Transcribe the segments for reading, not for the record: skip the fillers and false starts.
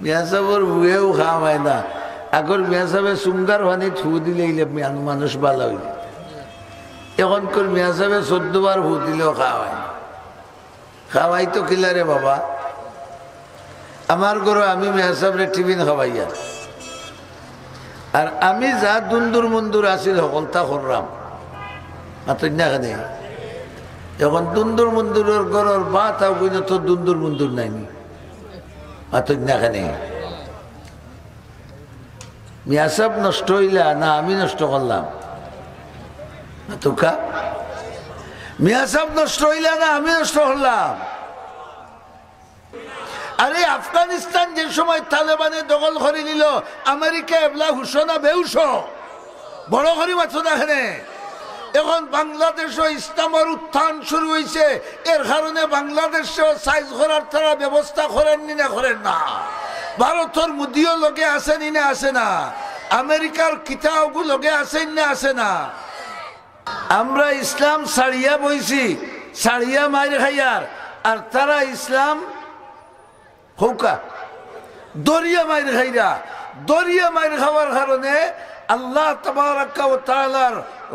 মিয়া সাহেবর বুয়েও খাওয়ায় না। আগর মিয়া সাহেবে চুঙ্গার পানি থু দিলে মানুষ ভালো হইল। এখনকার মিয়া সাহেবে 14 বার ফু দিলেও খাওয়ায় না। খাওয়াই তো কিলারে বাবা। আমার ঘরে আমি মিয়া সাহেবরে টিফিন খাওয়াইয়া, আর আমি যা দুন্দুর মন্দুর আছিল সকলতা করলাম মাতন্যাখানে। এখন দুন্দুর মন্দুরের ঘরের বা তাও কইনা তো দুন্দুর মন্দুর নাইনি মাতন্যাখানে। মিয়া সাহেব নষ্ট হইলা না আমি নষ্ট করলাম? তোকা মিয়া সাহেব নষ্ট হইলা না আমি নষ্ট করলাম? আরে আফগানিস্তান যে সময় তালেবানে দখল করে নিল, আমেরিকা এবলা হুশ না বেহুশ বড় করি মাত্র না এখানে। এখন বাংলাদেশও ইসলামের উত্থান শুরু হয়েছে, এর কারণে বাংলাদেশেও সাইজ করার তারা ব্যবস্থা করেননি না করেন না? ভারতের মুদিও লোকে আসেনি না আসে না? আমেরিকার কিতাবও লোকে আসেন না আসে না? আমরা ইসলাম ছাড়িয়া বইছি, ছাড়িয়া মাইর খাইয়ার, আর তারা ইসলাম হৌকা দরিয়া মাইর খাইরা। দরিয়া মাইর খাওয়ার কারণে আল্লাহ তাবারাক ওয়া তাআলার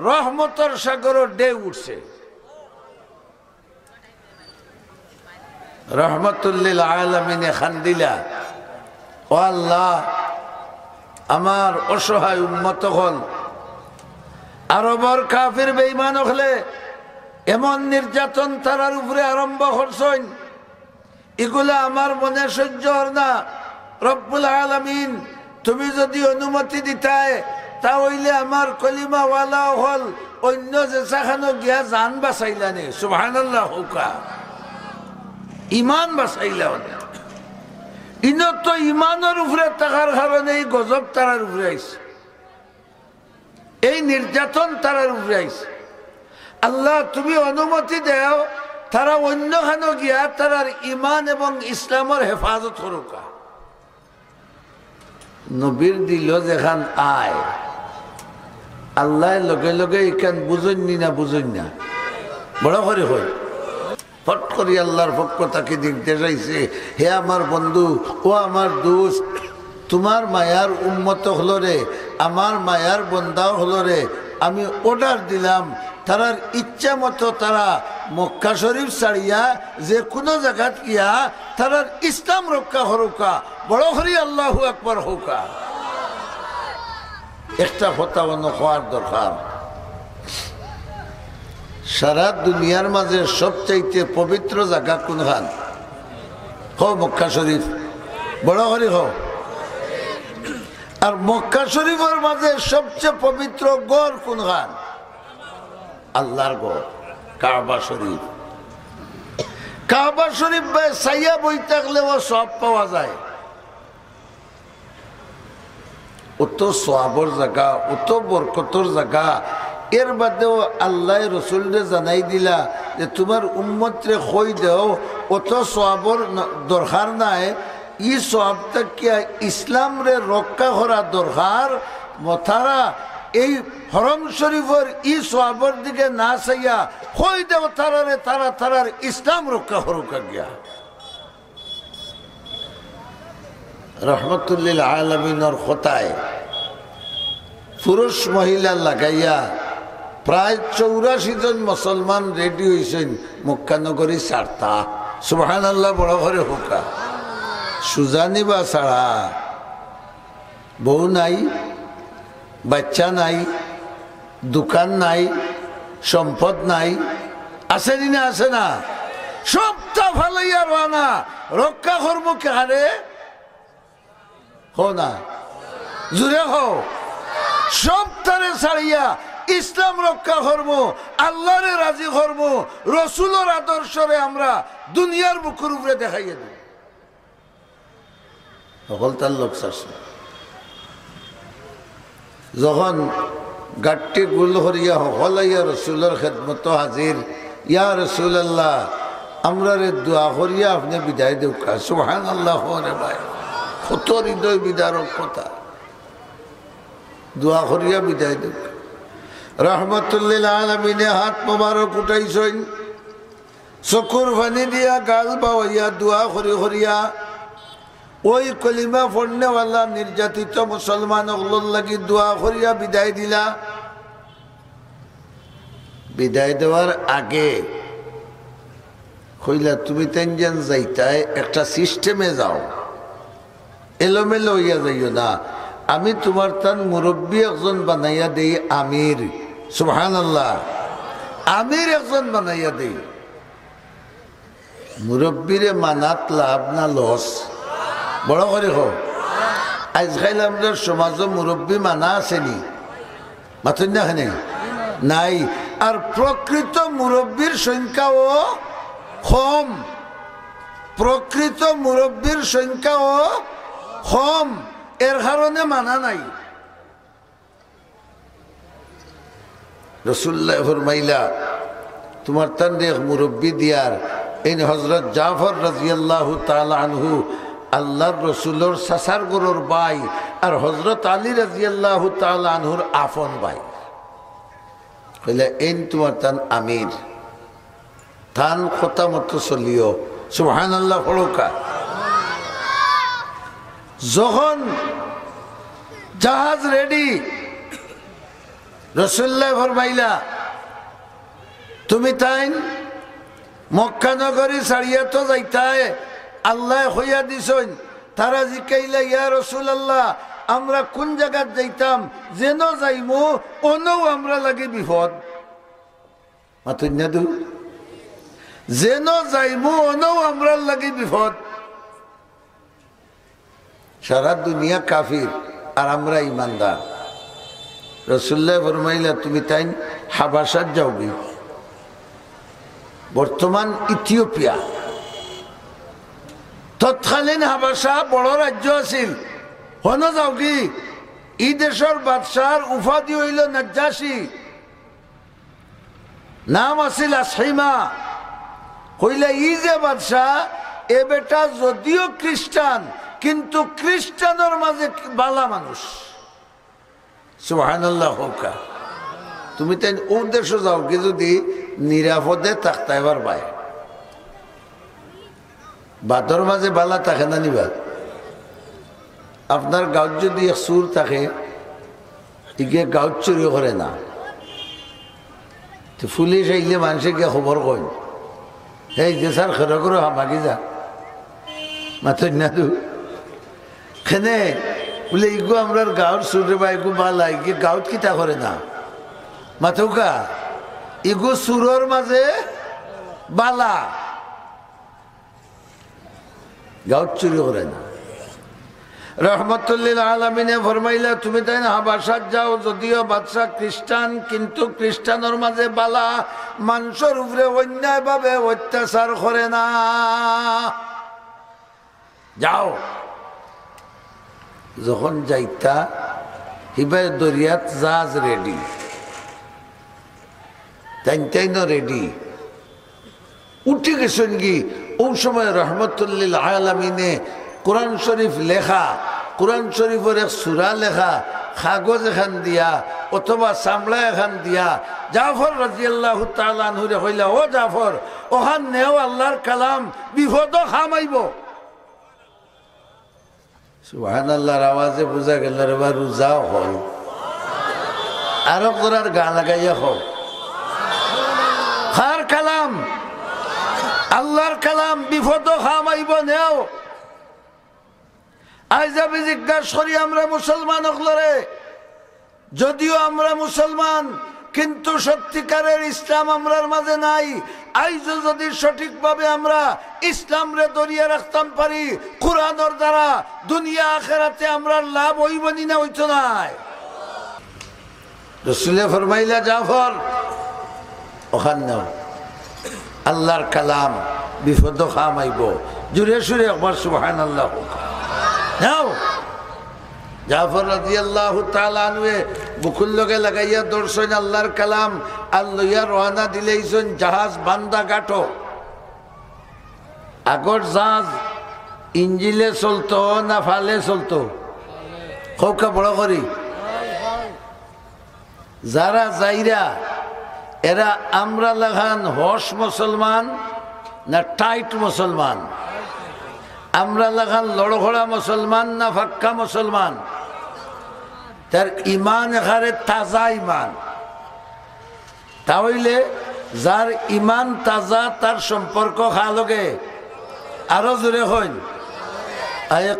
রহমতের সাগরে ঢেউ উঠছে। রহমাতুল লিল আলামিনে খান্দিলা, ও আল্লাহ আমার অসহায় উম্মত হল আরবর কাফির বেঈমান হলে এমন নির্যাতন তারার উপরে আরম্ভ করছেন, এগুলা আমার মনে সহ্য হয় না। রব্বুল আলামিন তুমি যদি অনুমতি দিতায় তাহলে আমার কলিমা ওয়ালা হল অন্য যে সাখানো গিয়া জান বাঁচাইলা নে। সুবহানাল্লাহ হুকা ইমান বাঁচাইলা। ইন তো ইমানের উপরে থাকার কারণে এই গজব তারার উপরে আইছে, এই নির্যাতন তারার উপরে আইছে। আল্লাহ তুমি অনুমতি দেও তারা অন্য খানো গিয়া তারার ইমান এবং ইসলামের হেফাজত করুকা। নবীর দিল যেখান আয় আল্লাহ লগে লগে এখান বুঝেননি না বুঝেন না বড় করে হয় ফট করি আল্লাহর পক্ষ তাকে নির্দেশ আইছে, হে আমার বন্ধু ও আমার দোস্ত, তোমার মায়ার উম্মত হলো রে, আমার মায়ার বন্দাও হলো রে, আমি অর্ডার দিলাম তারার ইচ্ছা মতো তারা মক্কা শরীফ ছাড়িয়া যে কোনো জায়গাত গিয়া তারার ইসলাম রক্ষা হরুকা। বড় হরি আল্লাহু আকবার হৌকা। একটা কথা অন্য হওয়ার দরকার, সারা দুনিয়ার মাঝে সবচাইতে পবিত্র জায়গা কোনখান? হো মক্কা শরীফ। বড় হরি হো। আর মক্কা শরীফের মাঝে সবচেয়ে পবিত্র গড় কোনখান? আল্লাহর গড় কাবা শরীফ। কাবা শরীফ সাইয়া বই থাকলেও সব পাওয়া যায়। অত সোয়াবর জায়গা, অত বরকতর জায়গা, এর বাদেও আল্লাহ রসুলরে জানাই দিলা যে তোমার উম্মতরে কই দেও অত সোয়াবর দরকার নাই, ই সোয়াবটা কিয়া ইসলাম রে রক্ষা করা দরকার। মথারা এই হরম শরীফের ই সোয়াবর দিকে না চাইয়া কই দেও তারারে তারা তারার ইসলাম রক্ষা করুকা গিয়া। রহমাতুল লিল আলামিনের খোতায় পুরুষ মহিলা লাগাইয়া প্রায় 84 জন মুসলমান রেডি হয়েছেন মক্কানগরী ছাড়তা। সুবহানাল্লাহ বড় করে হোকা। সুজানি বা ছাড়া বউ নাই, বাচ্চা নাই, দোকান নাই, সম্পদ নাই, আসেনি না আসে না? সবটা ফালাইয়া রানা রক্ষা করবো কারে? হো না জুড়ে হো। সব তারে ছাড়িয়া ইসলাম রক্ষা করবো, আল্লাহরে রাজি করবো, রসুলের আদর্শরে আমরা দুনিয়ার বুকের উপরে দেখাইয়া দেব। সকল তার লোক চাষে যখন গাঠটি গুল হরিয়া হলাইয়া রসুলের খেদমত হাজির, ইয়া রসুল আল্লাহ আমরা রে দোয়া করিয়া আপনি বিদায় দেউকা। সুবহানাল্লাহ রে ভাই, কত হৃদয় বিদারক কথা। দোয়া করিয়া বিদায় দেউকা। রহমাতুল লিল আলামিনে হাত মোবারক উঠাইছেন, চকুর পানি দিয়া গাল বাওয়াইয়া দোয়া করি করিয়া ওই কলিমা পড়নেওয়ালা নির্যাতিত মুসলমান ওগুলোর লাগি দোয়া করিয়া বিদায় দিলা। বিদায় দেওয়ার আগে কইলা তুমি তেনজান যাইতায় একটা সিস্টেমে যাও, এলোমেলো হইয়া যাইও না। আমি তোমার তান মুরব্বী একজন বানাইয়া দেই, আমির। সুবহানাল্লাহ, আমির একজন বানাইয়া দেই। মুরব্বীরে মানাত লাভ না লস? বড় করে হোক। আজকাল আমাদের সমাজে মুরব্বী মানা আসেনি, মাথুন না নাই। আর প্রকৃত মুরব্বীর সংখ্যাও কম, প্রকৃত মুরব্বীর সংখ্যাও কম, এর কারণে মানা নাই। রাসূলুল্লাহ ফরমাইলা তোমার তান দেখ মুরব্বী দিয়ার এই হযরত জাফর রাদিয়াল্লাহু তাআলা আনহু আল্লাহর রসুলোর সাসার গরুর ভাই, আর হযরত আলী রাদিয়াল্লাহু তাআলা আনহুর আপন ভাই। কইলা এই তোমার তান আমির, তান কথা মতো চলিও। সুবহানাল্লাহ পড়োকা। যখন জাহাজ রেডি, রাসূলুল্লাহ ফরমাইলা তুমি তাই মক্কা নগরী ছাড়িয়া তো যাইতায়, আল্লাহ হইয়া দিছেন। তারা জিকাইলা ইয়া রাসূলুল্লাহ আমরা কোন জায়গাত যাইতাম, যেন যাইমু অনও আমরা লাগে বিপদ। মাতুন না দু, যেন যাইমু অনও আমরা লাগে বিপদ। সারা দুনিয়া কাফির আর আমরা ইমানদার। রাসূলুল্লাহ ফরমাইলা তুমি তাই হাবাসাত যাওগি, বর্তমান ইথিওপিয়া। তৎকালীন হাবাসা বড় রাজ্য আছিল, হন যাওগি। ই দেশের বাদশার উপাধি হইল নাজ্জাসী, নাম আছিল আসহিমা। কইলে ই যে বাদশাহ এ বেটা যদিও খ্রিস্টান, কিন্তু খ্রিস্টানের মাঝে বালা মানুষ। সুবহানাল্লাহ হোকা। তুমি তাই ও দেশে যাও কি যদি নিরাপদে থাকতে এবার ভাই, বাদর মাঝে বালা থাকে না নিবা। আপনার গাঁত যদি এক চুর থাকে, ইগে গাঁত চুরি করে না, তো পুলিশ আইলে মানুষে গিয়ে খবর কই এই যে স্যার খেরা করে হামাকি যা মাথা না তু খেনে বলে ইগো আমরা গাঁর চুরে বা ইগো বালা ইগে গাঁত কিতা করে না মাথৌকা, ইগো চুরর মাঝে বালা, গাঁত চুরি করে না। রহমতুল্লিল আলামিনে ফরমাইলা তুমি তাই না হাবাসাত যাও, যদিও বাদশা খ্রিস্টান, কিন্তু খ্রিস্টানের মাঝে বালা, মানুষের উপরে অন্যায় ভাবে অত্যাচার করে না। যাও। যখন যাইতা হিবার দরিয়াত জাহাজ রেডি, তাইন রেডি, উঠে গেছেন কি ও সময় রহমতুল্লিল আলামিনে কোরআন শরীফ লেখা, কোরআন শরীফের এক সূরা লেখা কাগজ এখান দিয়া অথবা চামড়া এখান দিয়া জাফর রাদিয়াল্লাহু তাআলা আনহুরে কইলা ও জাফর ওখান নেও আল্লাহর কালাম, বিপদ খামাইব। সুবহানাল্লাহর আওয়াজে বোঝা গেল রে বা রোজাও হল। আরো করার গা লাগাইয়া হোক কার কালাম, আল্লাহর কালাম, বিপদ খামাইব নেও। আজ আমি জিজ্ঞাসা করি আমরা মুসলমান হকলরে, যদিও আমরা মুসলমান কিন্তু সত্যিকারের ইসলাম আমরার মাঝে নাই। আইজ যদি সঠিকভাবে আমরা ইসলাম রে ধরিয়া রাখতাম পারি, কোরআনের দ্বারা দুনিয়া আখিরাতে আমরা লাভ হইবনি না হইতো নাই। রাসূলে ফরমাইলা জাফর ওখান নাও, আল্লাহর কালাম, বিপদ খামাইব। জুড়ে সুরে একবার সুবহানাল্লাহ নাও। জাফর রাদিয়াল্লাহু তাআলা আনহু বুকুল লগে লাগাইয়া দর্শন আল্লাহর কালাম আল্লাহ রওনা দিলেইছেন জাহাজ বান্দা ঘাটো। আগর জাহাজ ইঞ্জিলে চলতো না ফালে চলতো? খোকা বড় করি যারা যাইরা এরা আমরা লাগান হস মুসলমান না টাইট মুসলমান? আমরা লাগান লড়ঘড়া মুসলমান না ফাক্কা মুসলমান? তার ইমান এখানে তাজা ইমান। তাহলে যার ইমান তাজা তার সম্পর্ক খালগে আরো জোরে হইন আয়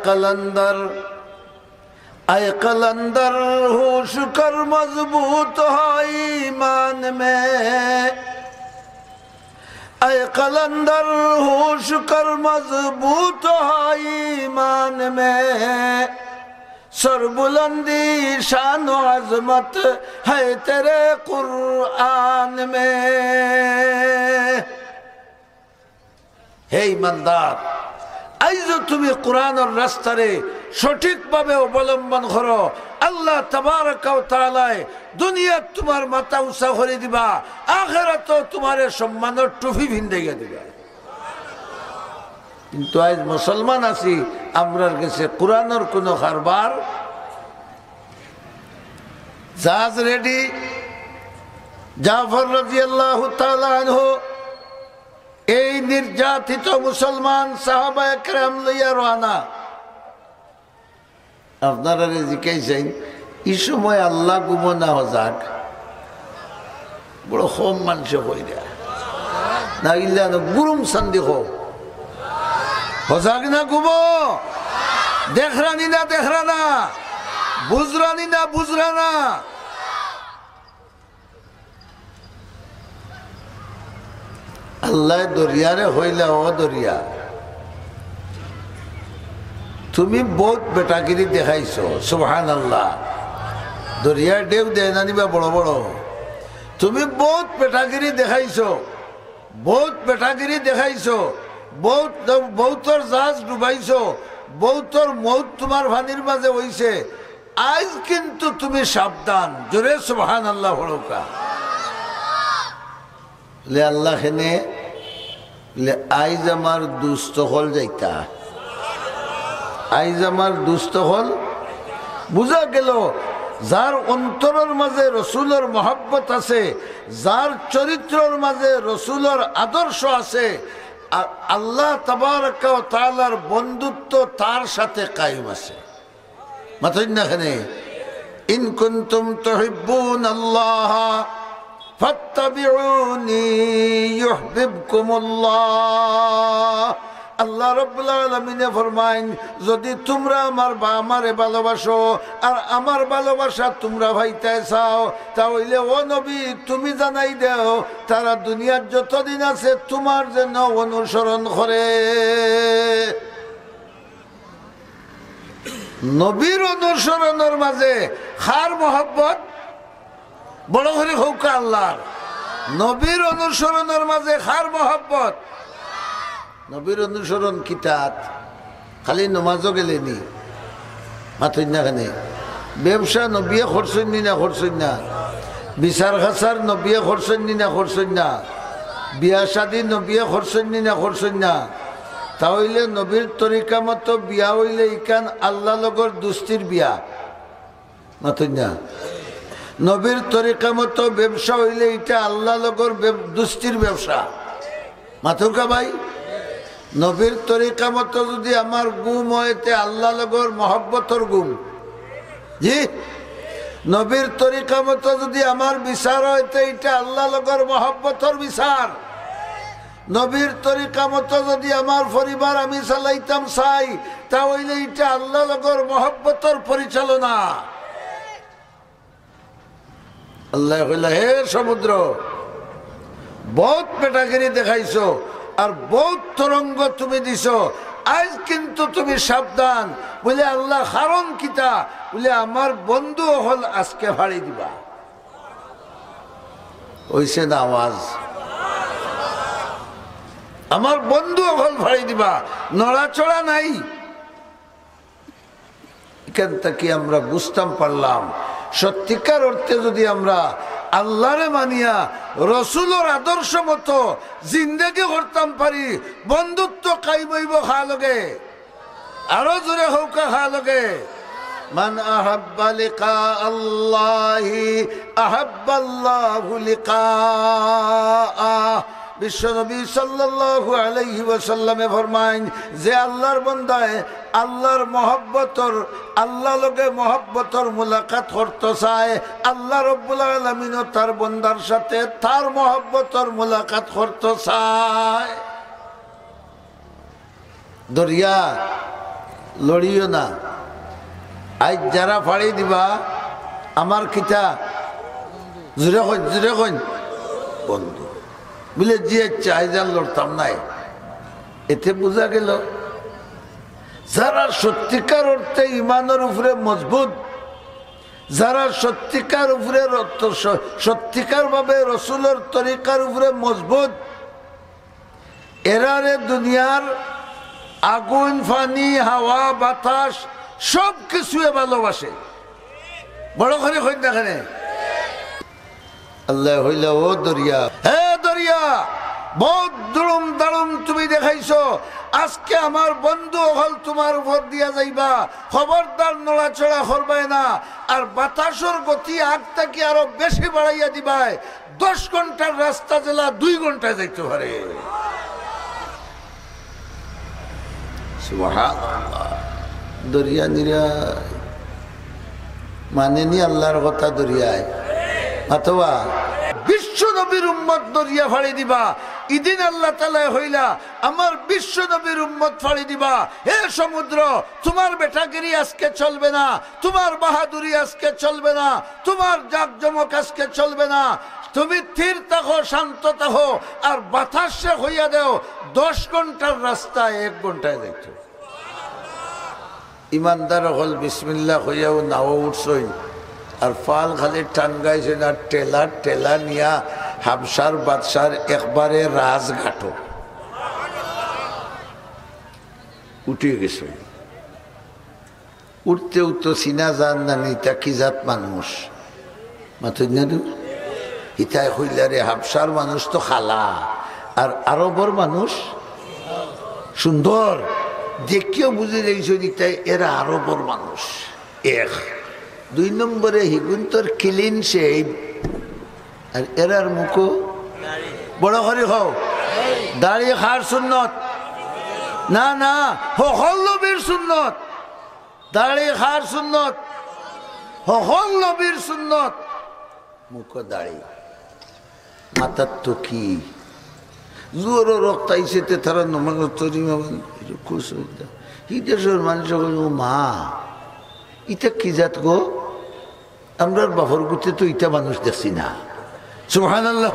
কলন্দর হোশ কর মজবুত হয় ইমান মে, আয় কলন্দর হোশ কর মজবুত হয় ইমান মে, सरबुलंदी शान अजमत है तेरे कुरान में। हे ईमानदार, আইজ তুমি কোরআনের রাস্তারে সঠিকভাবে অবলম্বন করো, আল্লাহ তাবারক ওয়া তাআলা দুনিয়াত তোমার মাথা উঁচা করে দিবা, আখিরাতে তোমার সম্মানের টুপি ভিন্দাইয়া দিবা। কিন্তু আজ মুসলমান আছি, আমরার কাছে কোরআনের কোন কারবার। জাহাজ রেডি, জাফর রাদিয়াল্লাহু তাআলা আনহু এই নির্যাতিত মুসলমান সাহাবায়ে কেরাম লইয়া রওনা। আপনারা জিজ্ঞাসেন এই সময় আল্লাহ ঘুমো না হজাক, বড় কম মানুষ হইরা না ইল্লা গুরুম সন্দেহ হজাক না ঘুমো, দেখরানি না দেখরানা, বুঝরানি না বুঝরানা। আল্লাহ দরিয়ারে হইলা ও দরিয়া, তুমি বহুত বেটাগিরি দেখাইছো, সুবহানাল্লাহ। দরিয়ার ঢেউ দেয় না নিবা বড় বড়, তুমি বহুত বেটাগিরি দেখাইছো, বহুত বেটাগিরি দেখাইছো, বহুতর জাহাজ ডুবাইছো, বহুতর মৌত তোমার ভানির মাঝে হইছে। আজ কিন্তু তুমি সাবধান, জোরে সুবহানাল্লাহ হড়কা। লে আল্লাহ হেনে লে আইজ আমার দুস্থ হল যাইতা, আইজ আমার দুস্থ হল। বুঝা গেল যার অন্তরের মাঝে রসুলের মহব্বত আছে, যার চরিত্রের মাঝে রসুলের আদর্শ আছে, আল্লাহ তাবারক ওয়া তাআলার বন্ধুত্ব তার সাথে কায়েম আছে। মাথায় না খানে ইন কুনতুম তুহিব্বুনাল্লাহ ফাত্তাবিউনি ইউহিব্বুকুমুল্লাহ। আল্লাহ রাব্বুল আলামিন ফরমায়েন, যদি তোমরা আমারে ভালোবাসো আর আমার ভালোবাসা তোমরা ভাইতে চাও, তাহলে ও নবী তুমি জানাই দাও তারা দুনিয়ার যতদিন আছে তোমার জন্য অনুসরণ করে। নবীর অনুসরণের মাঝে খার মহব্বত বড় করে হোক আল্লাহর। নবীর অনুসরণের মাঝে খার মহব্বত। নবীর অনুসরণ কিতাত খালি নমাজও গেলেনি মাথুন না খানে, ব্যবসা নবিয়ে খরচনি না খরচন না, বিচার খাচার নবিয়ে খরচনি না খরচন না, বিয়া শাদী নবিয়ে খরচনি না খরচন না। তাহলে নবীর তরিকা মতো বিয়া হইলে ইকান আল্লাহ লগর দুস্তির বিয়া মাথুন না। নবীর তরিকা মতো ব্যবসা হইলে এটা আল্লাহ লগর দুস্তির ব্যবসা মাথুকা ভাই। নবীর তরিকা মতো যদি আমার গুম হইতে আল্লাহ লগর মহব্বতর গুম, জি। নবীর তরিকা মতো যদি আমার বিচার হইতে এটা আল্লাহ লগর মহব্বতর বিচার। নবীর তরিকা মতো যদি আমার পরিবার আমি চালাইতাম চাই, তাহলে এটা আল্লাহ লগর মহব্বতর পরিচালনা। আল্লাহ কইলা, হে সমুদ্র বহুত পেটাগিরি দেখাইছো আর বহুত তরঙ্গ তুমি দিছো, আজ কিন্তু তুমি সাবধান। বলে আল্লাহ কারণ কিতা? বলে আমার বন্ধু হল আজকে ফাড়ি দিবা। ওইসে না আওয়াজ, আমার বন্ধু হল ফাড়ি দিবা, নড়াচড়া নাই। এখান থেকে আমরা বুঝতাম পারলাম সত্যিকার অর্থে যদি আমরা আল্লাহরে মানিয়া রসুলের আদর্শ মতো জিন্দেগি করতাম পারি, বন্ধুত্ব কায়েম হইব খা লগে, আরো জোরে হৌকা খা লগে। মান আহাব্বা লিকা আল্লাহি আহাব্বাল্লাহু লিকাআহ। বিশ্বনবী সাল্লাল্লাহু আলাইহি ওয়াসাল্লামে ফরমাইন যে আল্লাহর বান্দায় আল্লাহর মহব্বতর আল্লাহ লগে মহব্বতর মুলাকাত করতে চায়, আল্লাহ রাব্বুল আলামিনও তার বান্দার সাথে তার মহব্বতর মুলাকাত করতে চায়। দরিয়া লড়িও না। আজ যারা ফাড়ি দিবা আমার কিতা জুড়ে কইন বন্ধু বলে যে চাইজার লড়তাম নাই। এতে বোঝা গেল যারা সত্যিকার অর্থে ইমানের উপরে মজবুত, যারা সত্যিকার উপরে সত্যিকার ভাবে রসুলের তরিকার উপরে মজবুত, এরারে দুনিয়ার আগুন পানি হাওয়া বাতাস সব কিছুই ভালোবাসে। বড় করে হইন দেখেন আল্লাহ হইল ও দরিয়া, হে দরিয়া বহুত দুলুম দালুম তুমি দেখাইছো, আজকে আমার বন্ধু হল তোমার উপর দিয়া যাইবা, খবরদার নড়াচড়া করবাই না। আর বাতাসের গতি আগ থেকে আরো বেশি বাড়াইয়া দিবাই। 10 ঘন্টার রাস্তা জেলা 2 ঘন্টায় যাইতে পারে। সুবহানাল্লাহ। দরিয়া নিরায় মানেনি আল্লাহর কথা দরিয়ায় অথবা বিশ্ব নবীর উম্মত দরিয়া ফাড়ি দিবা। ইদিন আল্লাহ তাআলা হইলা আমার বিশ্ব নবীর উম্মত ফাড়ি দিবা। হে সমুদ্র তোমার বেটাগিরি আজকে চলবে না, তোমার বাহাদুরি আজকে চলবে না, তোমার জাকজমক আজকে চলবে না। তুমি স্থির থাকো, শান্ত থাকো, আর বাতাসে হইয়া দেও 10 ঘন্টার রাস্তা 1 ঘন্টায় দেখছো। ইমানদার হল বিসমিল্লাহ হইয়াও নাও উঠছই, আর ফাল খালি টান গাইছেন, আর টেলা নিয়া হাবসার বাদশার একবারে রাজঘাটো উঠে গেছে। উঠতে উঠতে চিনা যান না ইতা কি জাত মানুষ মাথুর না দু ইতাই হইলারে হাবসার মানুষ তো খালা, আর আরবর মানুষ সুন্দর দেখিও বুঝে দেখছো ইতাই এরা আরবর মানুষ। 1 2 নম্বরে হিগুন্তর ক্লিন শেভ, আর এরার মুখো বড় করে হও দাড়ি খার সুন্নত না না হল নবীর সুন্নত, দাড়ি খার সুন্নত হল নবীর সুন্নত। মুখ দাড়ি মাথার তো কি জোর রক্ত আইসে তারা নমান খুশ ই দেশের মানুষ মা ইটা কি জাত গো, আমরা বাপর গুতে তো ইটা মানুষ দেখছি না। সুবহানাল্লাহ।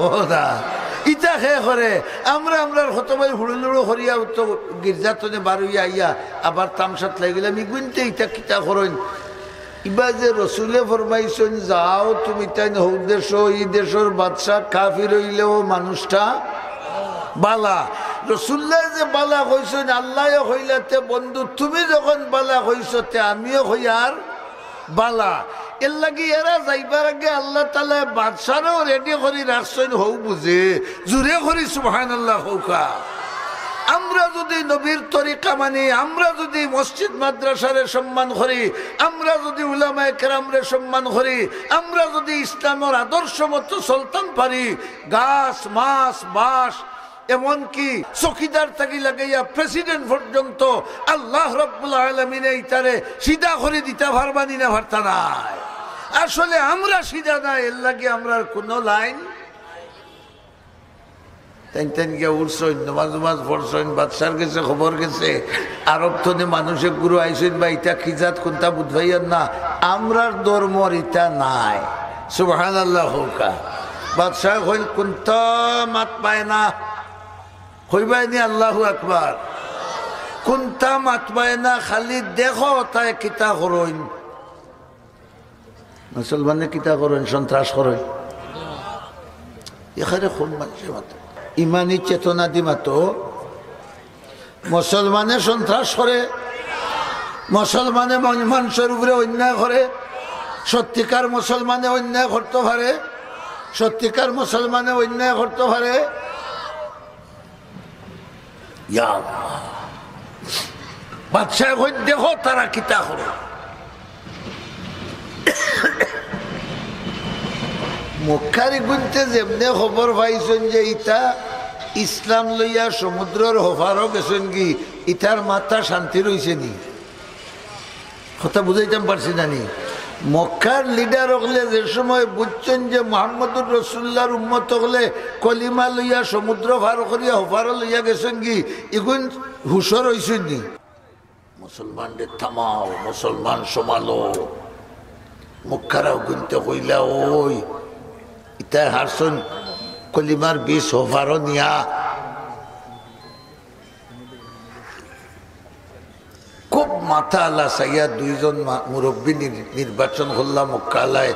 ইটা খে করে আমরা হতবাই হুড়ুলুড়ো হরিয়া তো গির্জাতনে বারুইয়া আইয়া আবার তামসাত লাগিলাম ইগুনতে ইটা কিতা করেন। ইবা যে রসুলে ফরমাইছেন যাও তুমি তাই হৌ দেশ ই দেশের বাদশাহ কাফির হইলেও মানুষটা বালা। রসুল্লাহ যে বালা হইছেন আল্লাহ হইলাতে বন্ধু, তুমি যখন বালা হইছতে আমিও হই আর বালা। এর লাগি এরা যাইবার আগে আল্লাহ তাআলা বাদশারও রেডি করে রাখছেন হৌ বুঝে জুড়ে করি সুবহানাল্লাহ হৌকা। আমরা যদি নবীর তরিকা মানি, আমরা যদি মসজিদ মাদ্রাসারে সম্মান করি, আমরা যদি উলামায়ে কেরামরে সম্মান করি, আমরা যদি ইসলামের আদর্শ মতো চলতাম পারি, গাছ মাছ বাস এমনকি চকিদার থাকি লাগাইয়া প্রেসিডেন্ট পর্যন্ত আল্লাহ রাব্বুল আলামিন এইটারে সিধা করে দিতে পারবানি না পারতা নাই। আসলে আমরা সিধা না, এর লাগে আমরা কোনো লাইন উঠছেন নমাজ পড়ছেন, বাদশার গেছে খবর গেছে আরব তনে মানুষের গুরু আইসেন বা ইটা খিজাত কোনটা বুঝবাইয়ার না, আমরার ধর্মর ইটা নাই। সুবহানাল্লাহ হোকা। বাদশাহ হইল কোনটা মাত পায় না হইবাইনি আল্লাহু আকবার, কোনটা মাত পায় না খালি দেখো তাই কিতা করেন মুসলমানে, কিতা করেন সন্ত্রাস করেন। এখানে খুব মানুষের মতো ইমানি চেতনা দি মাতো মুসলমানে সন্ত্রাস করে, মুসলমানে মানুষের উপরে অন্যায় করে। সত্যিকার মুসলমানে অন্যায় করতে পারে, সত্যিকার মুসলমানে অন্যায় করতে পারে। বাদশাহ দেখো তারা কিতা করে। মক্কারি গুনতে যেমনে খবর পাইছেন যে ইটা ইসলাম লইয়া সমুদ্রের হোফারও গেছেন কি ইটার মাথা শান্তি রয়েছে নি? কথা বুঝাইতাম পারছি নানি? মক্কার লিডার হলে যে সময় বুঝছেন যে মোহাম্মদুর রসুল্লাহর উম্মত হলে কলিমা লইয়া সমুদ্র পার করিয়া হোফারও লইয়া গেছেন কি এগুন হুশর হয়েছেন নি? মুসলমানদের থামাও, মুসলমান সমালো। মক্কারাও গুনতে কইলা ওই ইটা হারসন কলিমার বিষ হোফারও নিয়া। খুব মাথা আল্লাহ সাইয়া দুইজন মুরব্বী নির্বাচন করলাম মক্কালায়,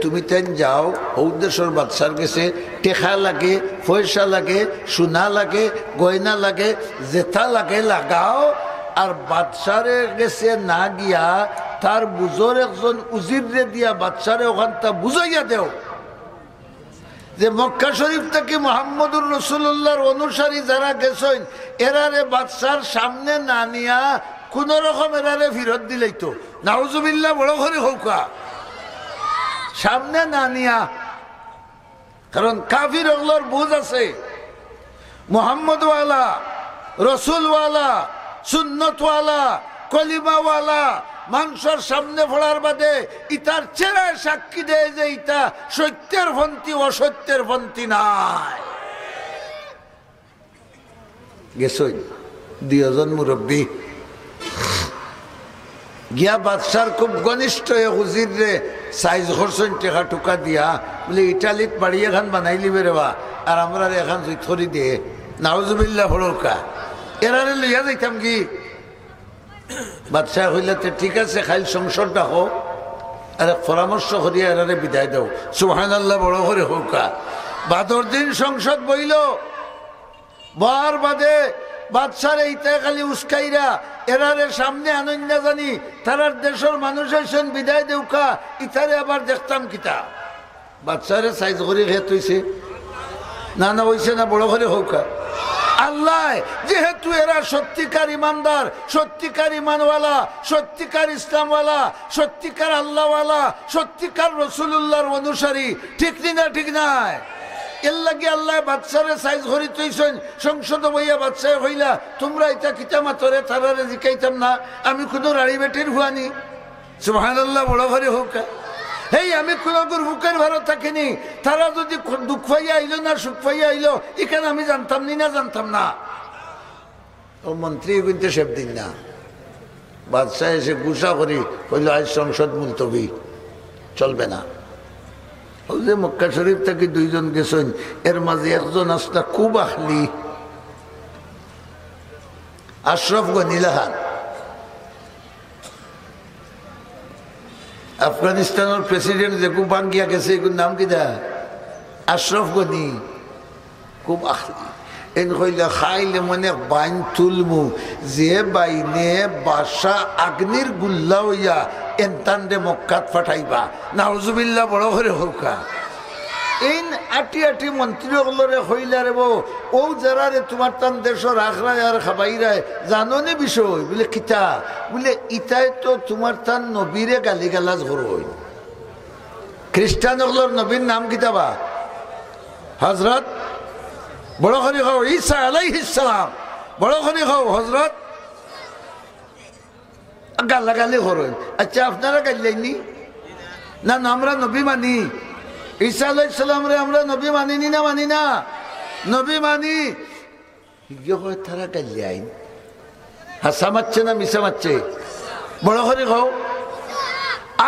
তুমি তেন যাও ঔদেশ্বর বাদশার গেছে টেকা লাগে, পয়সা লাগে, সোনা লাগে, গয়না লাগে, জেঠা লাগে লাগাও। আর বাদশারে গেছে না গিয়া তার বুঝর একজন উজিরে দিয়া বাদশারে ওখানটা বুঝাইয়া দেও যে মক্কা শরীফ থেকে মুহাম্মদুর রাসূলুল্লাহর অনুসারী যারা গেছেন এরারে বাদশার সামনে না নিয়া কোন রকম এরারে ফিরত দিলেই তো নাউজুবিল্লাহ বড় করে হৌকা সামনে না নিয়া। কারণ কাফির ওগুলোর বুঝ আছে মুহাম্মদওয়ালা, রসুলওয়ালা, সুন্নতওয়ালা, কলিমাওয়ালা মানুষের সামনে পড়ার বাদে ইতার চেহারায় সাক্ষী দেয় যে ইতা সত্যের পন্থী অসত্যের পন্থী নাই। গেছই দুজন মুরব্বী গিয়া বাদশার খুব ঘনিষ্ঠ হুজির রে সাইজ করছেন টেকা টুকা দিয়া, বলে ইটালিত বাড়ি এখান বানাইলি বেরেবা আর আমরা এখান থরি দিয়ে নাউজুবিল্লাহ হলকা এরারে লইয়া যাইতাম কি? বাদশাহ হইলে ঠিক আছে খাইল সংসদ ডাকো আর পরামর্শ করিয়া এরারে বিদায় দাও। সুবহানাল্লাহ বড় করে হৌকা। বাদর দিন সংসদ বইল, বার বাদে বাদশারে ইতা খালি উস্কাইরা এরারে সামনে আনন্দ জানি তারার দেশের মানুষ হয়েছেন বিদায় দেউকা ইতারে আবার দেখতাম কিতা। বাদশারে সাইজ করে খেত হইছে না না হইছে না বড় করে হৌকা। আল্লাহ যেহেতু এরা সত্যিকার ইমানদার, সত্যিকার ইমানওয়ালা, সত্যিকার ইসলামওয়ালা, সত্যিকার আল্লাহওয়ালা, সত্যিকার রসুলুল্লাহর অনুসারী, ঠিক না? ঠিক নাই? এর লাগে আল্লাহ বাদশারে সাইজ করি তৈছেন সংসদ বইয়া বাদশাহ হইলা তোমরা এটা কিতামা তোরে তারারে জিকাইতাম না, আমি কোনো রাড়ি বেটির হুয়ানি। সুবহানাল্লাহ বড় ঘরে হোক। এই আমি কোন বুকের ভারত থাকিনি, তারা যদি দুঃখ পাইয়া আইলো না সুখ পাইয়া আইলো এখানে আমি জানতাম নি না জানতাম না। ও মন্ত্রী কিন্তু সেব দিন না, বাদশাহ এসে গুসা করি কইল আজ সংসদ মুলতবি, চলবে না। ওই যে মক্কা শরীফ থেকে দুইজন গেছেন এর মাঝে একজন আসটা খুব আহলি আশরাফ গনি লাহান, আফগানিস্তানের প্রেসিডেন্ট যে খুব ভাঙ্গিয়া গেছে এগুলোর নাম কি দা? আশরাফ গনি। খুব আখলি এন কইলে খাইলে মনে বাইন তুলমু যে বাইনে বাসা আগ্নির গুল্লা হইয়া এনতান্ডে মক্কাত পাঠাইবা। নাউজুবিল্লাহ বড় করে হৌকা। এই আটি আটি মন্ত্রী হলরে হইলারে বউ ও যারা রে তোমার তান দেশের আখড়ায় আর খাবাইরায় জানো নে বিষয় বলে কিতা? বলে ইতাই তো তোমার তান নবীরে গালি গালাজ করই। খ্রিস্টান হলর নবীর নাম কিতাবা? হজরত বড় খনি খাও ঈসা আলাইহিস সালাম, বড় খনি খাও হজরত, গালাগালি করই। আচ্ছা আপনারা গাইলেনি না? আমরা নবী মানি, ঈসা আলাইহিস সালাম রে আমরা নবী মানিনি না? মানি না? নবী মানি। তারা গাইলে আইন হাসা মারছে না মিশা মারছে? বড় করে খাও।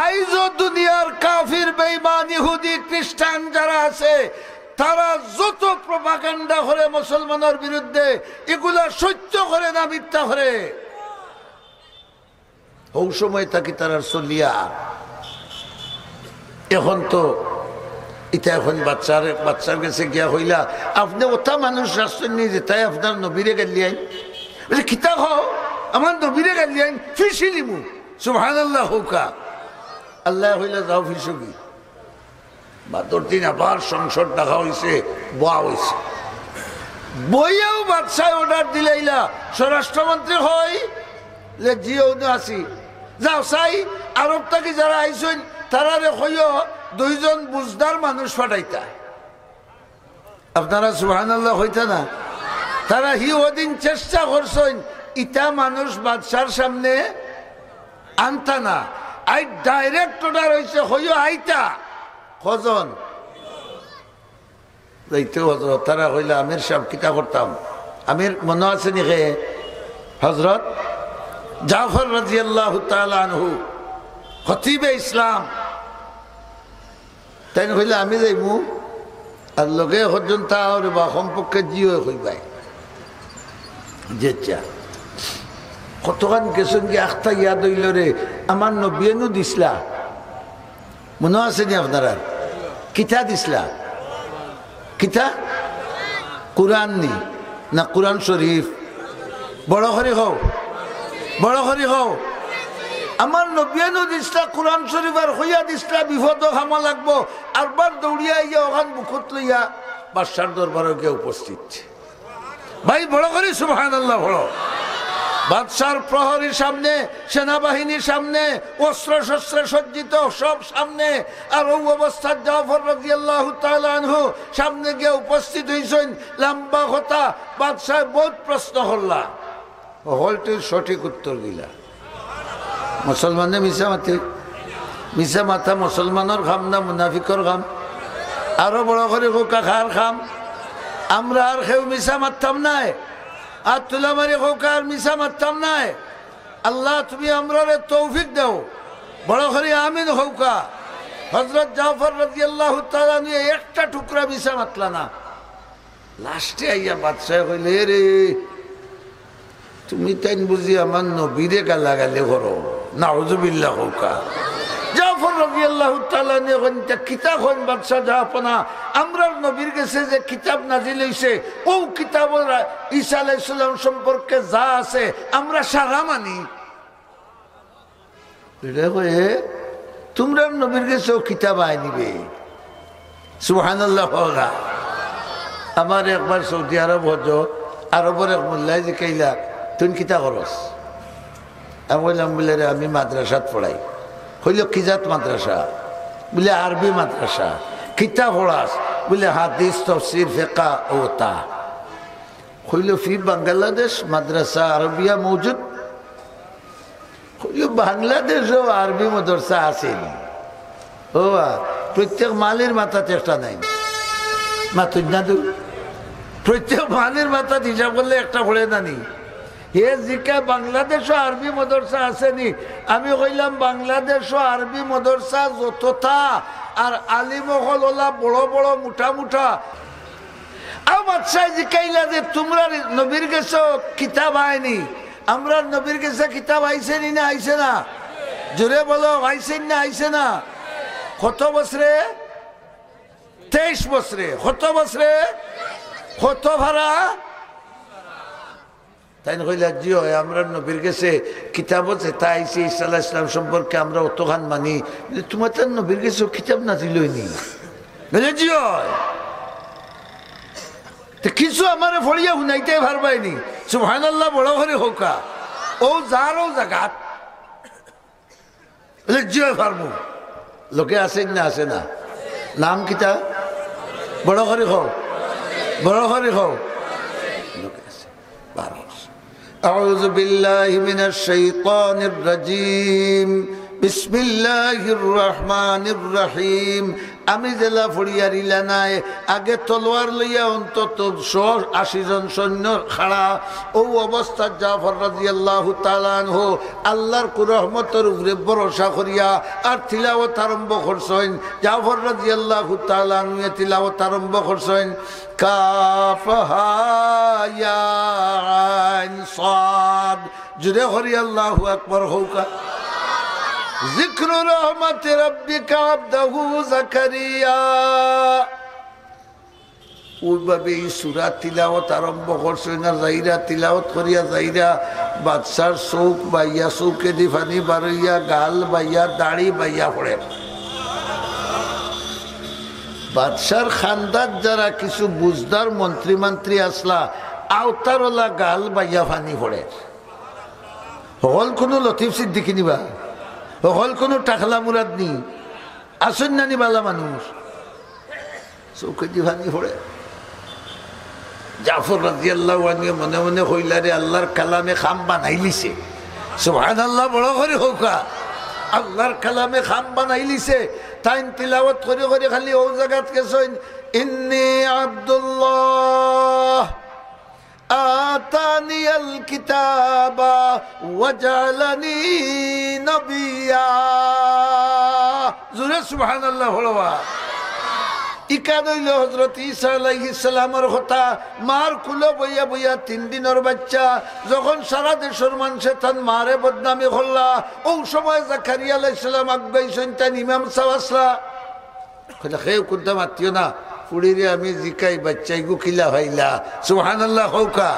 আইজ দুনিয়ার কাফির বেঈমান ইহুদি খ্রিস্টান যারা আছে তারা যত প্রপাগান্ডা করে মুসলমানের বিরুদ্ধে এগুলা সত্য করে না মিথ্যা করে? ওই সময় তাকে তারা চলিয়া এখন তো এটা এখন বাচ্চার কাছে গিয়া হইলা আপনি ওটা মানুষ রাষ্ট্র নিয়ে যে তাই আপনার নবীরে গালি আইন খিতা খাও আমার নবীরে গালি আইন ফিসিলিমু। সুবহানাল্লাহ হৌকা। আল্লাহ হইলা যাও ফিসবি। বাদর দিন আবার সংসদ ডাকা হয়েছে, বয়া হয়েছে। বইয়াও বাদশাহ অর্ডার দিলাইলা স্বরাষ্ট্রমন্ত্রী হয় জিও আসি যাও চাই আরব থাকি যারা আইসেন তারা রে হইও দুইজন বুঝদার মানুষ ফাটাইতা। আপনারা সুবহানাল্লাহ হইতা না? তারা ওদিন চেষ্টা করছেন ইটা মানুষ বাদশার সামনে আনতা না, আই ডাইরেক্ট অর্ডার হয়েছে হইও আইতা কজন যাইতে হজরত। তারা হইলে আমির সাহেব কিতা করতাম, আমির মনে আছে নিকে হজরত জাফর রাদিয়াল্লাহু তাআলা আনহু খতিবে ইসলাম, তাই হইলে আমি যাইমু আর লগে হজন তাহলে বা সম্পর্কে জিও হইবাই যেচা কতক্ষণ গেছেন কি আখটা ইয়াদ হইল রে, আমার নবিয়েনু দিসলা মনে আছে নি আপনারা? কিতা দিসলা? কিতা? কোরআন নি না কোরআন শরীফ? বড় করে হও, বড় করে হও। আমার নবিয়ানু দিসলা কোরআন শরীফ আর হইয়া দিসলা বিপদ হামা লাগবো, আরবার দৌড়িয়া ইয়া ওখান মুখত লইয়া বাদশার দরবারে গিয়ে উপস্থিত। ভাই বড় করে সুবহানাল্লাহ বড়। বাদশার প্রহরীর সামনে, সেনাবাহিনীর সামনে, অস্ত্র শস্ত্রে সজ্জিত সব সামনে, আর ওই অবস্থায় জাফর রাদিয়াল্লাহু তাআলা আনহু সামনে গিয়ে উপস্থিত হইছেন। লম্বা কথা বাদশাহ বহুত প্রশ্ন করলা, হলটির সঠিক উত্তর দিলা। মুসলমানে মিশা মাতি, মিশা মাথা মুসলমানের খাম না মুনাফিকর খাম? আরো বড় করে হোকা খার খাম। আমরা আর কেউ মিশা মারতাম নাই, আর তুলা মারি হোকা আর মিশা মারতাম নাই। আল্লাহ তুমি আমরা তৌফিক দাও, বড় করে আমিন হোকা। হযরত জাফর রাদিয়াল্লাহু তাআলা নিয়ে একটা টুকরা মিশা মাতলা না। লাস্টে আইয়া বাদশাহ কইলে রে তুমি তাই বুঝি আমার নবীরে গালাগালি করো, নাউযুবিল্লাহ হোকা। জাফর রাদিয়াল্লাহু তাআলা নিয়ে কিতাব হন বাদশাহ জাহাপনা, আমরা নবীর কাছে যে কিতাব নাজিল হইছে ও কিতাব ঈসা আলাইহিস সালাম সম্পর্কে যা আছে আমরা সারা মানি। তোমরা নবীর কাছে কিতাব আই নিবে? সুবহানাল্লাহ। আমার একবার সৌদি আরব হজ, আরবের এক মোল্লাই যে কইলা তুই কিতা করস? আমি বললাম বলে রে আমি মাদ্রাসাত পড়াই। হইল কি জাত মাদ্রাসা? বলে আরবি মাদ্রাসা। কিতা পড়াস? বলে হাদিস তাফসীর ফিকহ ওতা। হইল ফি বাংলাদেশ মাদ্রাসা আরবিয়া মৌজুদ? হইল বাংলাদেশও আরবি মাদ্রাসা আছে। ও প্রত্যেক মালের মাথা চেষ্টা নাই, মাতুই না দু প্রত্যেক মালের মাথা হিসাব করলে একটা পড়ে নানি। হে জিকা বাংলাদেশও আরবি মাদ্রাসা আসেনি? আমি কইলাম বাংলাদেশও আরবি মাদ্রাসা যতটা আর আলিম হলা বড় বড় মুঠা মুঠা। আমার সাই জিকাইলা যে তোমরা নবীর কাছে কিতাব আয়নি, আমরা নবীর কাছে কিতাব আইছে নি না আইছে না? জোরে বলো আইছে না আইছে না? কত বছরে? 23 বছরে। কত বছরে? কত ভাড়া? তাই কইলা জিও আমরা নবীর কাছে কিতাব আছে তা আইসি ঈসা আলাইহিস সালাম সম্পর্কে আমরা অতখান মানি। তোমার তো নবীর কাছে কিতাব নাজিল হয়নি বলে জিও কিছু আমার ফড়িয়া শুনাইতে পারবাইনি। সুবহানাল্লাহ বড় করে হোকা। ও যারও জাগাত বলে জিও পারবো। লোকে আসেন না আসে না? নাম কিতা? বড় করে হও, বড় করে হও। লোকে আছে 12। أعوذ بالله من الشيطان الرجيم بسم الله الرحمن الرحيم আমি জেলা ফড়িয়ারিলা নাই আগে তলোয়ার লইয়া অন্তত 180 জন সৈন্য খাড়া। ও অবস্থা জাফর রাদিয়াল্লাহু তাআলা আনহু আল্লাহর রহমতের উপরে ভরসা করিয়া আর তিলাওয়াত আরম্ভ করছেন। জাফর রাদিয়াল্লাহু তাআলা আনহু তিলাওয়াত আরম্ভ করছেন। কাফ হা ইয়া আইন সাদ। জুরে করি আল্লাহু আকবার হোকা। ذكر رحمت ربك عبده زكريا। ওইভাবে এই সূরা তিলাওয়াত আরম্ভ করছেন না যাইরা তিলাওয়াত করিয়া যাইরা বাদশার চোখ বাইয়া, চৌকে দি পানি বাড়িয়া, গাল বাইয়া, দাড়ি বাইয়া পড়ে। বাদশার খানদার যারা কিছু বুঝদার মন্ত্রী মন্ত্রী আসলা আওতারওয়ালা গাল বাইয়া পানি পড়ে। হল কোনো লতিফ সিদ্দিকী নিবা, হল কোনো টাকলা মুরাদ নি আসেন নানি বালা মানুষ চৌকে দি ভাঙি পড়ে। জাফর রাদিয়াল্লাহু আনহু মনে মনে কইলারে আল্লাহর কালামে খাম বানাইলিছে সুবহানাল্লাহ বড় করে হোকা আল্লাহর কালামে খাম বানাইলিছে তাই তিলাওয়াত করে করে খালি ও জায়গাত গেছেন ইন্নী আব্দুল্লাহ আতানিয়াল কিতাবা ওয়াজআলানি নবিয়্যা জোরে সুবহানাল্লাহ বলবা ইকাদ হইল হযরত ঈসা আলাইহিস সালামের কথা মার কুলো বইয়া বইয়া 3 দিনের বাচ্চা যখন সারা দেশের মানুষে তান মারে বদনামি করলা ও সময় জাকারিয়া আলাইহিস সালাম আগাইছেন তান ইমাম সাওয়াসলা কইলা খেউ কুদ্দা মাতিও না ফুড়িরে আমি জিকাই বাচ্চাই গু কিলা হইলা সুবহানাল্লাহ হৌকা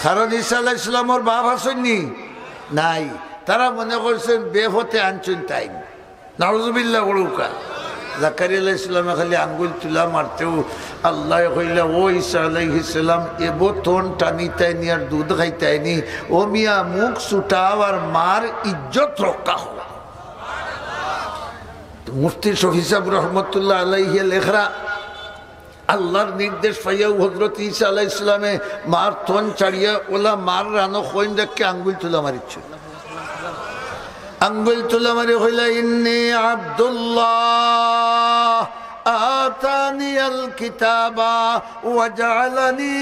কারণ ঈসা আলাইহিস সালামের বাপ আসেননি নাই তারা মনে করছেন বেহতে আনছেন তাই নাউজুবিল্লাহ বড়ুকা জাকারিয়া আলাইহিস সালামে খালি আঙ্গুল তুলা মারতেও আল্লাহ কইলা ও ঈসা আলাইহিস সালাম এবো তোন টানিতাই নি আর দুধ খাইতাই নি ও মিয়া মুখ ছুটাও আর মার ইজ্জত রক্ষা হো মুফতি শফি সাহেব রহমতুল্লাহ আলাইহি লেখরা আল্লাহর নির্দেশ পাইয়াও হযরত ঈসা আলাইহিস সালামে মার তোন ছাড়িয়া ওলা মার রানো কইন দেখে আঙ্গুল তুলা মারিচ্ছে আঙ্গুল তুলা মারি হইলা ইন্নী আব্দুল্লাহ আতানিয়াল কিতাবা ওয়াজআলানি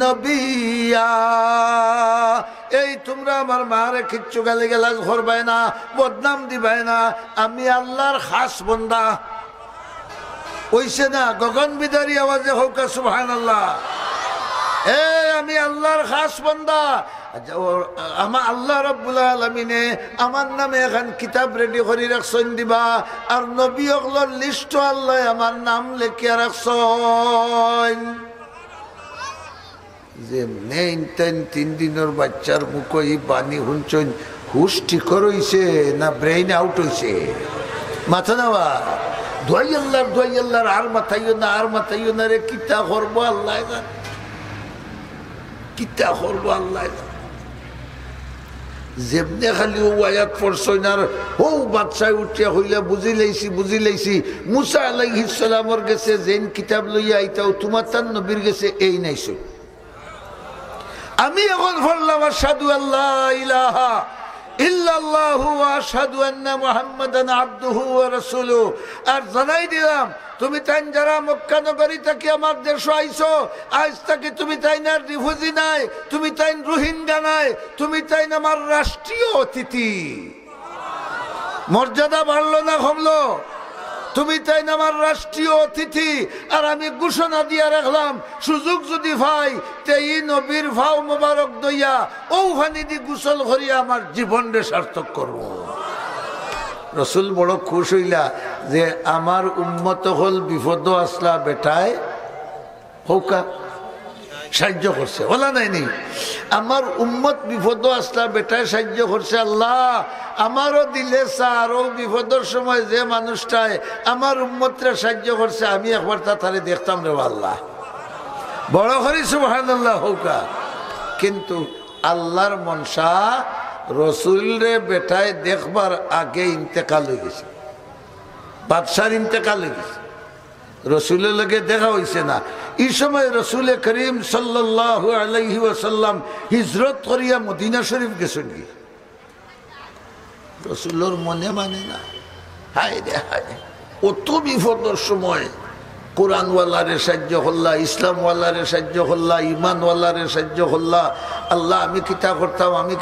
নবিয়্যা এই তোমরা আমার মারে কিচ্ছু গালিগালাজ করবে না বদনাম দিবে না আমি আল্লাহর খাস বান্দা ওইছে না গগন বিদারি আওয়াজে হোক সুবহানাল্লাহ আমি আল্লাহর খাস বান্দা আমার আল্লাহ রাব্বুল আলামিনে আমার নামে এখন কিতাব রেডি করে রাখছেন দিবা আর নবী ওগুলোর লিস্ট আল্লাহ আমার নাম লিখিয়া রাখছেন যে নেই 3 দিনের বাচ্চার মুখই বাণী শুনছেন হুশ ঠিক হইছে না ব্রেইন আউট হইছে মাথা নেওয়া দোয়াই আল্লাহর আর মাথাইও না রে কিতা করবো আল্লাহ কিতা করবো আল্লাহ যেমনে খালি ও আয়াত পড়ছই না ও বাদশাহ উঠিয়া হইলা বুঝি লাইছি মুসা আলাইহিস সালামর গেছে যেন কিতাব লইয়া আইতাও তোমার তার নবীর গেছে এই নাইছো আমি এখন বললাম আশহাদু আল্লা ইলাহা ইল্লাল্লাহু ওয়া আশহাদু আন্না মুহাম্মাদান আবদুহু ওয়া রাসূলুহু আর জানাই দিলাম তুমি তাই যারা মক্কা নগরী থেকে আমার দেশে আইছো আজ থেকে তুমি তাই না রিফিউজি নাই তুমি তাই রোহিঙ্গা নাই তুমি তাই আমার রাষ্ট্রীয় অতিথি মর্যাদা বাড়লো না কমলো তুমি তাই না আমার রাষ্ট্রীয় অতিথি আর আমি ঘোষণা দিয়া রাখলাম সুযোগ যদি ভাই তেই নবীর ভাও মোবারক দইয়া ও ফানি দি গোসল করিয়া আমার জীবনরে সার্থক করব রসুল বড় খুশ হইলা যে আমার উম্মত হল বিপদ আসলা বেটায় হৌকা সাহায্য করছে বলা নাইনি আমার উম্মত বিপদ আসলা বেটায় সাহায্য করছে আল্লাহ আমারও দিলে আরো বিপদের সময় যে মানুষটায় আমার উম্মতরা সাহায্য করছে আমি একবার তারে দেখতাম রে আল্লাহ বড় করি সুবহানাল্লাহ হৌকা কিন্তু আল্লাহর মনসা রসুল রে বেটায় দেখবার আগে ইন্তেকাল হয়ে গেছে বাদশার ইন্তেকাল হয়ে গেছে রসুলের লগে দেখা হয়েছে না এই সময় রসুল করিম সাল্লাল্লাহু আলাইহি ওয়াসাল্লাম হিজরত করিয়া মদিনা শরীফ গেছেন কি রসুলের মনে মানে না হায় রে হায় অত বিপদের সময় কোরআনওয়ালারে সাহায্য করলা ইসলামওয়ালারে সাহায্য করলা ইমানওয়ালারে সাহায্য করলা আল্লাহ আমি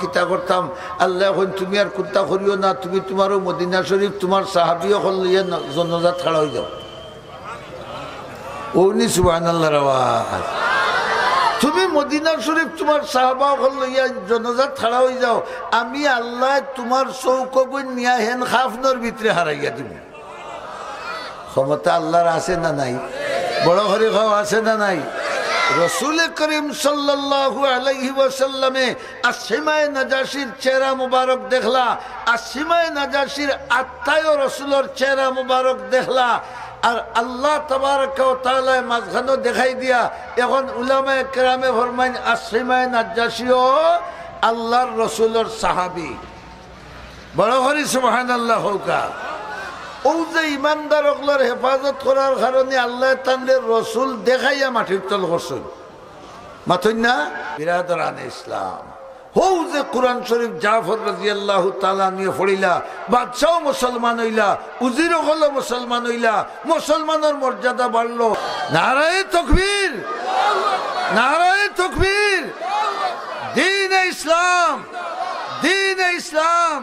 কিতা করতাম আল্লাহ এখন তুমি আর কুত্তা করিও না তুমি তোমারও মদিনা শরীফ তোমার সাহাবিও করলিয়ে জনজাত খাড়া হয়ে যাও ওনি সুবহানাল্লাহ আওয়াজ তুমি মদিনা শরীফ তোমার সাহাবা লইয়া জনজাত খাড়া হয়ে যাও আমি আল্লাহ তোমার চৌকগুন নিয়া হেন খাফনর ভিতরে হারাইয়া দিব ক্ষমতা আল্লাহর আছে না নাই বড় হরি খাও আছে না নাই রসুল করিম সাল্লাল্লাহু আলাইহি ওয়াসাল্লামে আসিমায়ে নাজাশির চেহারা মুবারক দেখলা আসিমায়ে নাজাশির আত্মায় রসুলের চেহারা মুবারক দেখলা আর আল্লাহ তাবারক ওয়া তাআলা মাঝখানে দেখাই দিয়া এখন উলামায়ে কেরামে ফরমাইন আসিমায়ে নাজাশিও আল্লাহর রসুলের সাহাবী বড় হরি সুবহানাল্লাহ হৌকা ও যে ইমানদার ওগুলোর হেফাজত করার কারণে আল্লাহ তাদের রসুল দেখাইয়া মাটির তল করছেন মাথুন না বিরাদরান ইসলাম হৌ যে কোরআন শরীফ জাফর রাদিয়াল্লাহু তাআলা নিয়ে পড়িলা বাদশাও মুসলমান হইলা উজিরও হলো মুসলমান হইলা মুসলমানের মর্যাদা বাড়লো নারায়ে তাকবীর নারায়ে তাকবীর দ্বীন ইসলাম দ্বীন ইসলাম